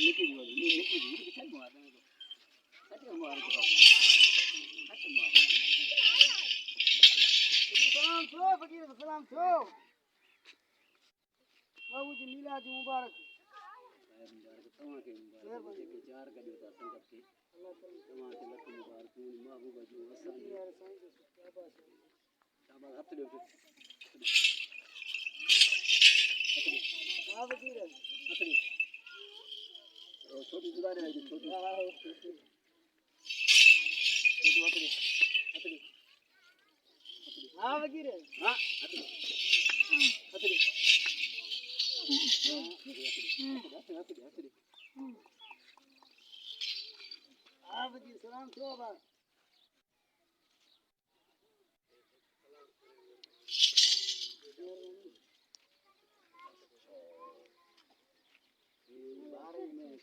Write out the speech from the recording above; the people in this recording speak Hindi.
निकी भी निकी भी चल मार दे हट मार के हट मार सलाम छो फकीर सलाम छो बाबूजी मिलाद मुबारक तमा के मुबारक के चार कडियो था संगत के तमा के लख मुबारक महबूब जो वसान यार साईं शाबाश शाबाश हथ दे हां फकीर हथड़ी छोटी गुजारे है छोटी हां छोटी हथड़ी हथड़ी हां फकीर हां हथड़ी हथड़ी हथड़ी हां फकीर सलाम छो बा बारे में